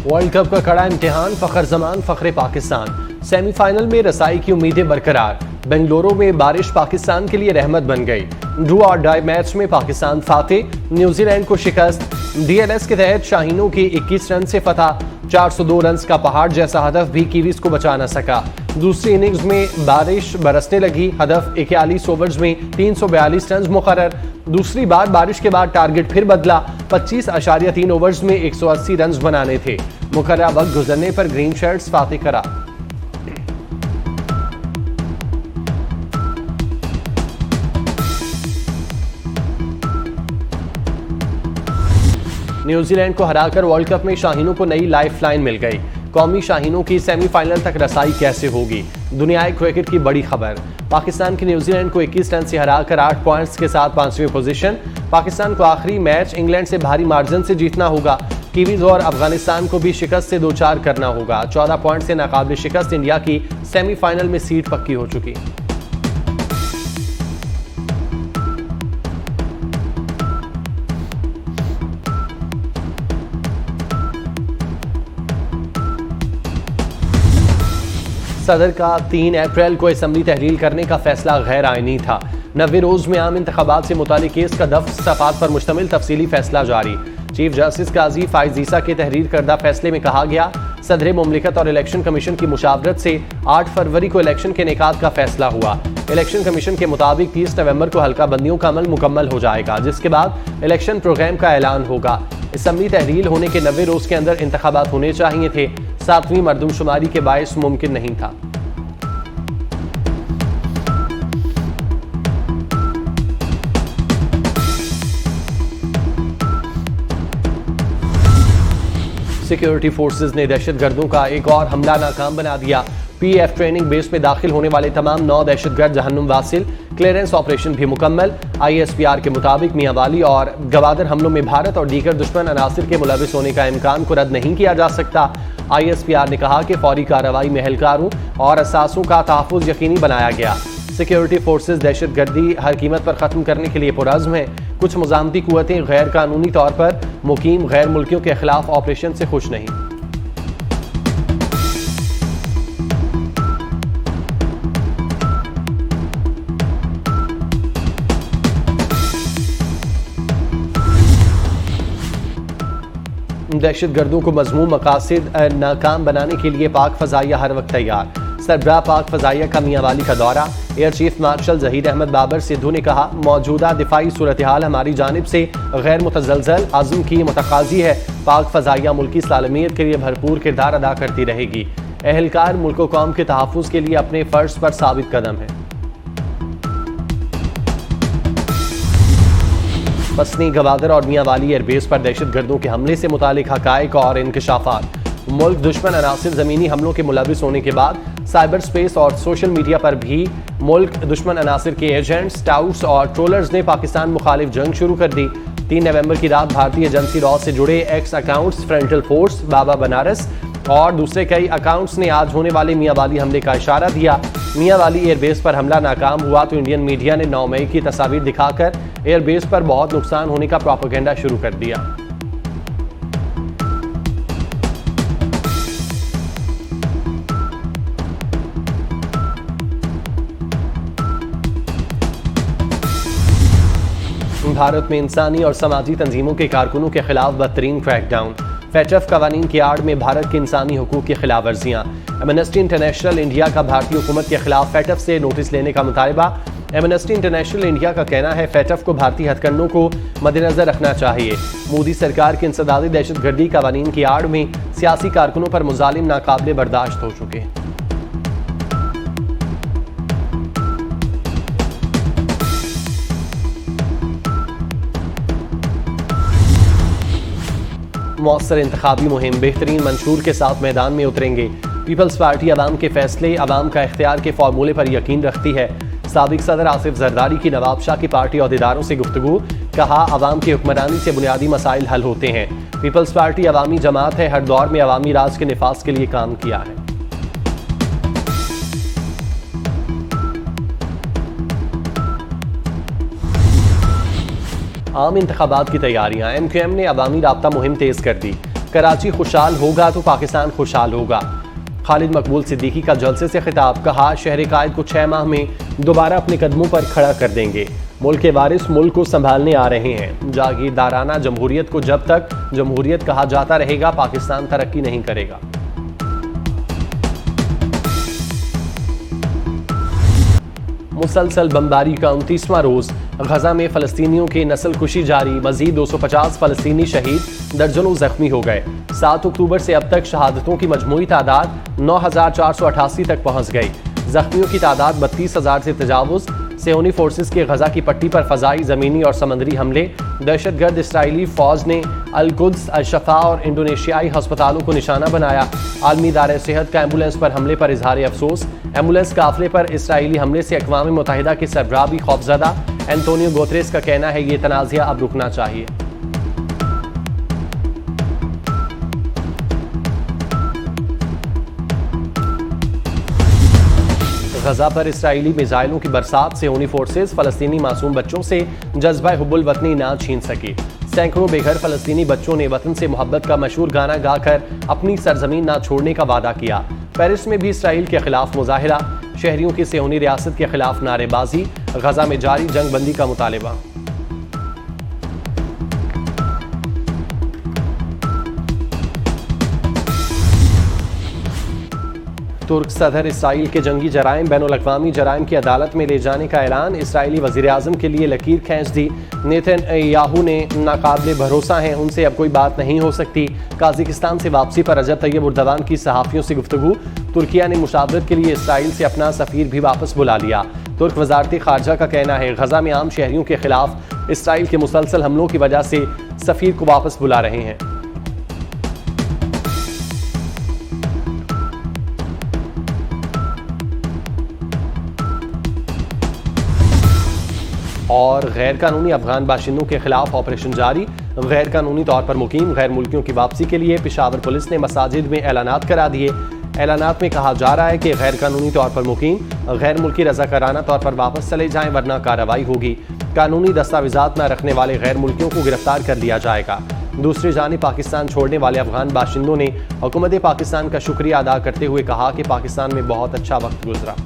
World cup का कड़ा इम्तिहान, फखर जमान फखरे पाकिस्तान। सेमीफाइनल में रसाई की उम्मीदें बरकरार। बेंगलुरु में बारिश पाकिस्तान के लिए रहमत बन गई। ड्रू और डाई मैच में पाकिस्तान फातेह, न्यूजीलैंड को शिकस्त। डीएलएस के तहत शाहीनों की 21 रन से फतह। 402 रन का पहाड़ जैसा हदफ भी कीवीज को बचा न सका। दूसरी इनिंग्स में बारिश बरसने लगी। हदफ 41 ओवर्स में 342 रन मुकर्रर। दूसरी बार बारिश के बाद टारगेट फिर बदला। 25.3 ओवर्स में 180 रन बनाने थे। मुकर्रर वक्त गुजरने पर ग्रीन शर्ट्स फातेह करार। न्यूजीलैंड को हराकर वर्ल्ड कप में शाहीनों को नई लाइफलाइन मिल गई। कौमी शाहीनों की सेमीफाइनल तक रसाई कैसे होगी? दुनियाई क्रिकेट की बड़ी खबर। पाकिस्तान की न्यूजीलैंड को 21 रन से हराकर 8 पॉइंट्स के साथ 5वीं पोजीशन। पाकिस्तान को आखिरी मैच इंग्लैंड से भारी मार्जिन से जीतना होगा। कीवीज और अफगानिस्तान को भी शिकस्त से 2-4 करना होगा। 14 पॉइंट से नाकाबिल शिकस्त इंडिया की सेमीफाइनल में सीट पक्की हो चुकी। सदर का 3 अप्रैल को असम्बली तहलील करने का फैसला गैर आईनी था। 90 रोज में आम इंतखाबात से मुतालिक केस का 10 सफ़ात पर मुश्तमिल तफसीली फैसला जारी। चीफ जस्टिस काजी फाइज ईसा के तहरीर करदा फैसले में कहा गया, सदर मुमलिकत और इलेक्शन कमीशन की मुशावरत से 8 फरवरी को इलेक्शन के इनेकाद का फैसला हुआ। इलेक्शन कमीशन के मुताबिक 30 नवंबर को हल्का बंदियों का अमल मुकम्मल हो जाएगा, जिसके बाद इलेक्शन प्रोग्राम का ऐलान होगा। असम्बली तहलील होने के 90 रोज के अंदर इंतखाबात होने चाहिए थे। 7वीं मरदमशुमारी के बायस मुमकिन नहीं था। सिक्योरिटी फोर्सेज ने दहशतगर्दों का एक और हमला नाकाम बना दिया। पीएफ ट्रेनिंग बेस में दाखिल होने वाले तमाम 9 दहशतगर्द जहन्नुम वासिल। क्लियरेंस ऑपरेशन भी मुकम्मल। आईएसपीआर के मुताबिक मियांवाली और गवादर हमलों में भारत और दीगर दुश्मन अनासिर के मुलविस होने का इम्कान को रद्द नहीं किया जा सकता। आईएसपीआर ने कहा कि फौरी कार्रवाई में एहलकारों और असासों का तहफ़्फ़ुज़ यकीनी बनाया गया। सिक्योरिटी फोर्सेज दहशतगर्दी हर कीमत पर ख़त्म करने के लिए पुरज़्म हैं। कुछ मुज़ामती क़ुव्वतें गैर कानूनी तौर पर मुकीम गैर मुल्कियों के खिलाफ ऑपरेशन से खुश नहीं। दहशतगर्दों को मज़मूम मकासद नाकाम बनाने के लिए पाक फ़ज़ाइया हर वक्त तैयार। सरबराह पाक फ़ज़ाइया का मियांवाली का दौरा। Air chief marshal Zaheer Ahmed Babar Sidhu ने कहा, मौजूदा दिफाई सूरत हाल हमारी जानिब से गैर मुतज़लज़ल आज़म की मुतक़ाज़ी है। पाक फ़ज़ाइया मुल्की सलामियत के लिए भरपूर किरदार अदा करती रहेगी। एहलकार मुल्क व कौम के तहफ़्फ़ुज़ के लिए अपने फ़र्ज़ पर साबित कदम है। पसनी, गवादर और मियांवाली एयरबेस पर दहशतगर्दों के हमले से मुतालिक हक़ाइक़ और इंकशाफात। मुल्क दुश्मन अनासिर ज़मीनी हमलों के मुलविस होने के बाद साइबर स्पेस और सोशल मीडिया पर भी मुल्क दुश्मन अनासिर के एजेंट्स, टाउट्स और ट्रोलर्स ने पाकिस्तान मुखालिफ जंग शुरू कर दी। 3 नवंबर की रात भारतीय एजेंसी रॉ से जुड़े एक्स अकाउंट्स, फ्रंटल फोर्स, बाबा बनारस और दूसरे कई अकाउंट्स ने आज होने वाले मियांवाली हमले का इशारा दिया। मियांवाली एयरबेस पर हमला नाकाम हुआ तो इंडियन मीडिया ने 9 मई की तस्वीर दिखाकर एयरबेस पर बहुत नुकसान होने का प्रोपेगेंडा शुरू कर दिया। भारत में इंसानी और समाजी तंजीमों के कारकुनों के खिलाफ बदतरीन क्रैकडाउन। फेटफ कवानीन की आड़ में भारत की इंसानी हुकूक की खिलाफ वर्जियाँ। एमनेस्टी इंटरनेशनल इंडिया का भारतीय हुकूमत के खिलाफ फेटफ से नोटिस लेने का मुतालबा। एमनेस्टी इंटरनेशनल इंडिया का कहना है फेटफ को भारतीय हथकंडों को मद्देनजर रखना चाहिए। मोदी सरकार की इंसदादी दहशतगर्दी कवानीन की आड़ में सियासी कारकुनों पर मुजालिम नाकाबिले बर्दाश्त हो चुके हैं। मौसर इंतखाबी मुहिम, बेहतरीन मंशूर के साथ मैदान में उतरेंगे। पीपल्स पार्टी अवाम के फैसले, अवाम का इख्तियार के फार्मूले पर यकीन रखती है। साबिक सदर आसिफ जरदारी की नवाब शाह की पार्टी अहदेदारों से गुफ्तगू। कहा, अवाम की हुक्मरानी से बुनियादी मसाइल हल होते हैं। पीपल्स पार्टी अवामी जमात है, हर दौर में अवामी राज के निफाज के लिए काम किया है। आम इंतखाबात की तैयारियां। MQM ने अवामी राब्ता मुहिम तेज कर दी। कराची खुशहाल होगा तो पाकिस्तान खुशहाल होगा। खालिद मकबूल सिद्दीकी का जलसे से खिताब, कहा शहर कायद को 6 माह में दोबारा अपने कदमों पर खड़ा कर देंगे। मुल्क के वारिस मुल्क को संभालने आ रहे हैं। जागीरदाराना जमहूरियत को जब तक जमहूरियत कहा जाता रहेगा, पाकिस्तान तरक्की नहीं करेगा। मुसलसल बमबारी का 29वां रोज गजा में फलस्तीनियों की नस्लकुशी जारी, मजीद 250 फलस्तीनी शहीद, दर्जनों जख्मी हो गए। 7 अक्टूबर से अब तक शहादतों की मजमूई तादाद 9488 तक पहुंच गई। जख्मियों की तादाद 32,000 से तजावुज। सेहूनी फोर्सेस के गजा की पट्टी पर फजाई, जमीनी और समंदरी हमले। दहशतगर्द इसराइली फौज ने अल-कुद्स, अल-शफा और इंडोनेशियाई अस्पतालों को निशाना बनाया। आलमी इदारे सेहत का एम्बुलेंस पर हमले पर इजहार अफसोस। एम्बुलेंस काफिले पर इसराइली हमले से अक़वाम मुत्तहिदा के सरबराह भी खौफजदा। एंटोनियो गुतेरेस का कहना है ये तनाज़ा अब रुकना चाहिए। गजा पर इसराइली मिसाइलों की बरसात से सेहूनी फोर्सेस फलस्तीनी मासूम बच्चों से जज्बा हुब्बुल वतनी ना छीन सकी। सैकड़ों बेघर फलस्तीनी बच्चों ने वतन से मोहब्बत का मशहूर गाना गाकर अपनी सरजमीन ना छोड़ने का वादा किया। पेरिस में भी इसराइल के खिलाफ मुजाहिरा, शहरियों की सेहूनी रियासत के खिलाफ नारेबाजी। गजा में जारी जंग बंदी का मुतालबा। तुर्क सदर इसराइल के जंगी जराइम बैनुल-अक़वामी जराइम की अदालत में ले जाने का ऐलान। इसराइली वज़ीर आज़म के लिए लकीर खींच दी। नेतन्याहू ने नाकाबिले भरोसा हैं, उनसे अब कोई बात नहीं हो सकती। काज़ाकिस्तान से वापसी पर रजब तैयब उर्दवान की सहाफ़ियों से गुफ्तगू। तुर्किया ने मुशावरत के लिए इसराइल से अपना सफ़ीर भी वापस बुला लिया। तुर्क वज़ारती ख़ारजा का कहना है गजा में आम शहरियों के खिलाफ इसराइल के मुसलसल हमलों की वजह से सफ़ीर को वापस बुला रहे हैं। और गैर कानूनी अफगान बाशिंदों के खिलाफ ऑपरेशन जारी। गैर कानूनी तौर पर मुकीम गैर मुल्कियों की वापसी के लिए पेशावर पुलिस ने मसाजिद में ऐलानात करा दिए। ऐलानात में कहा जा रहा है कि गैर कानूनी तौर पर मुकीम गैर मुल्की रज़ाकाराना तौर पर वापस चले जाएं, वरना कार्रवाई होगी। कानूनी दस्तावेजात न रखने वाले गैर मुल्कियों को गिरफ्तार कर लिया जाएगा। दूसरी जानिब पाकिस्तान छोड़ने वाले अफगान बाशिंदों ने हुकूमत पाकिस्तान का शुक्रिया अदा करते हुए कहा कि पाकिस्तान में बहुत अच्छा वक्त गुजरा।